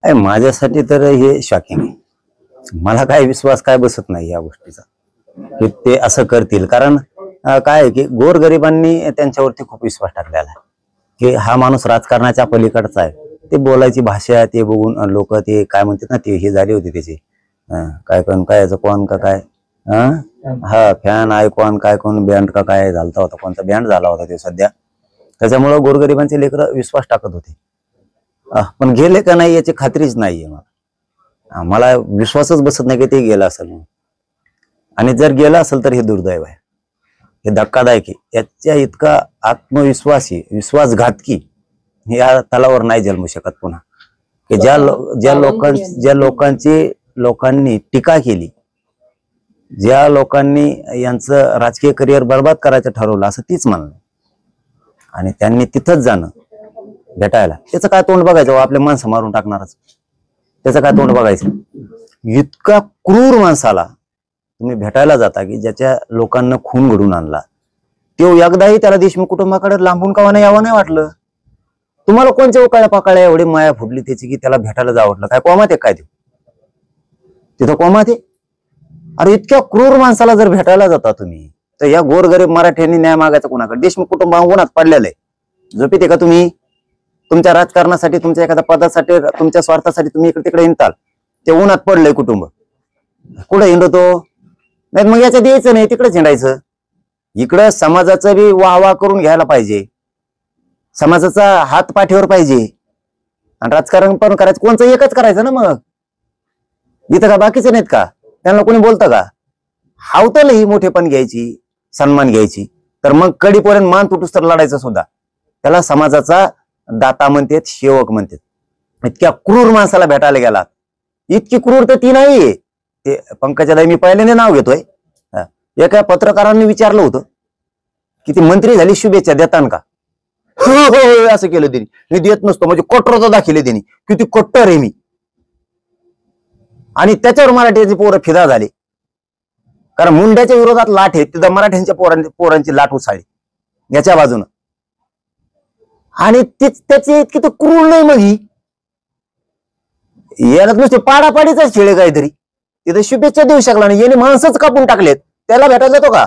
माझ्यासाठी तर हे शॉकिंग आहे। मला काय विश्वास काय बसत नाही या गोष्टीचा की ते असं करतील। कारण काय आहे की गोरगरिबांनी त्यांच्यावरती खूप विश्वास टाकलेला आहे की हा माणूस राजकारणाच्या पलीकडचा आहे। ते बोलायची भाषा ते बघून लोक ते काय म्हणतात ना, ते हे झाली होती त्याची काय कोण काय कोण का काय हा फॅन आयकॉन काय कोण बँड का काय झालता होता, कोणता बँड झाला होता ते सध्या। त्याच्यामुळे गोरगरिबांचे लेकर विश्वास टाकत होते, पण गेले का नाही याची खात्रीच नाहीये मला। मला विश्वासच बसत नाही की ते गेलं असेल, आणि जर गेलं असेल तर हे दुर्दैव आहे, हे धक्कादायक आहे। याच्या इतका आत्मविश्वासी विश्वासघातकी या तलावर नाही जन्मू शकत पुन्हा, की ज्या लोकांनी टीका केली, ज्या लोकांनी यांचं राजकीय करिअर बर्बाद करायचं ठरवलं असं तीच म्हणणं, आणि त्यांनी तिथंच जाणं भेटायला, त्याचं काय तोंड बघायचं? आपल्या माणसं मारून टाकणारच, त्याचं काय तोंड बघायचं? इतका क्रूर माणसाला तुम्ही भेटायला जाता की ज्याच्या लोकांना खून घडून आणला, तो एकदाही त्याला देशमुख कुटुंबाकडे लांबून कावा नाही यावं नाही वाटलं? तुम्हाला कोणत्या उकाळ्या पाकाळ्या एवढी माया फुटली त्याची की त्याला भेटायला जावं वाटलं? काय कोमात आहे काय तिथं कोमात आहे? अरे इतक्या क्रूर माणसाला जर भेटायला जाता तुम्ही, तर या गोरगरीब मराठ्यांनी न्याय मागायचा कोणाकडे? देशमुख कुटुंब उन्हात पडलेलं आहे, झोपीत आहे का तुम्ही? तुमच्या राजकारणासाठी, तुमच्या एखाद्या पदासाठी, तुमच्या स्वार्थासाठी तुम्ही इकडे तिकडे हिंडताल, ते उन्हात पडलंय कुटुंब, कुठं हिंडतो? नाही मग याच्यात द्यायचं नाही, तिकडेच हिंडायचं। इकडं समाजाचं बी वाह करून घ्यायला पाहिजे, समाजाचा हात पाठीवर पाहिजे, आणि राजकारण पण करायचं कोणचं एकच करायचं ना। मग इथं का बाकीचे नाहीत का? त्यांना कोणी बोलतं का? हावतल ही मोठेपण घ्यायची, सन्मान घ्यायची, तर मग कडीपर्यंत मान तुटूस तर लढायचं सुद्धा। त्याला समाजाचा दाता म्हणतात, सेवक म्हणतात। इतक्या क्रूर माणसाला भेटायला गेला, इतकी क्रूर तर ती नाहीये। ते पंकजाताई मी पहिल्यांदा नाव घेतोय, एका पत्रकारांनी विचारलं होतं की ती मंत्री झाली शुभेच्छा देतान का? हो असं केलं त्यांनी, मी देत नसतो, म्हणजे कट्टरता दाखवले त्यांनी, किती कट्टर आहे मी। आणि त्याच्यावर मराठ्याची पोरं फिदा झाली, कारण मुंड्याच्या विरोधात लाट आहे, तिथं मराठ्यांच्या पोरांची लाट उसाळली याच्या बाजूनं, आणि त्याची इतकी तर क्रूर नाही। मग ही याला नुसते पाडापाडीचाच खेळ काहीतरी, तिथे शुभेच्छा देऊ शकला नाही, याने माणसंच कापून टाकलेत, त्याला भेटायला जातो का?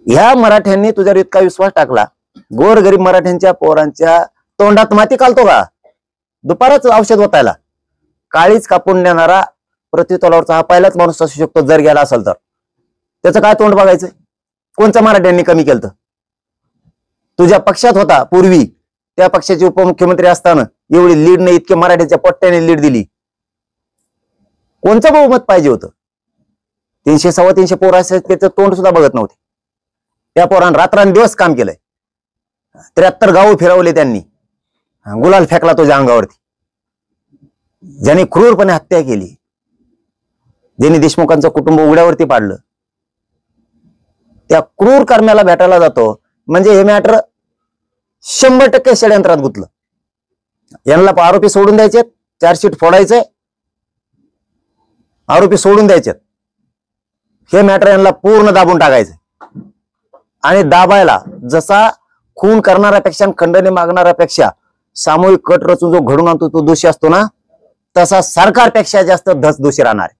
ह्या मराठ्यांनी तुझ्यावर इतका विश्वास टाकला, गोरगरीब मराठ्यांच्या पोरांच्या तोंडात माती घालतो का? दुपारच औषध होतायला काळीच कापून देणारा प्रतितोलावरचा हा पहिलाच माणूस असू शकतो जर गेला असेल तर। त्याचं काय तोंड बघायचं? कोणत्या मराठ्यांनी कमी केलं? तुझ्या पक्षात होता पूर्वी, त्या पक्षाचे उपमुख्यमंत्री असताना एवढी लीड नाही, इतके मराठ्याच्या पट्ट्याने लीड दिली, कोणचं बहुमत पाहिजे होतं? 300 325 पोर असे त्याचं तोंड सुद्धा बघत नव्हते। त्या पोरांनी रात्रंदिवस काम केलंय, 73 गाव फिरवले त्यांनी, गुलाल फेकला तुझ्या अंगावरती, ज्यांनी क्रूरपणे हत्या केली, ज्यांनी देशमुखांचं कुटुंब उघड्यावरती पाडलं, त्या क्रूर कर्म्याला भेटायला जातो म्हणजे हे मॅटर 100% षडयंत्रात गुंतलं। यांना आरोपी सोडून द्यायचे, चार्जशीट फोडायचंय, आरोपी सोडून द्यायचे, हे मॅटर यांना पूर्ण दाबून टाकायचं, आणि दाबायला जसा खून करणाऱ्यापेक्षा खंडणी मागणाऱ्यापेक्षा सामूहिक कट रचून जो घडून आणतो तो दोषी असतो ना, तसा सरकारपेक्षा जास्त धस दोषी राहणार आहे।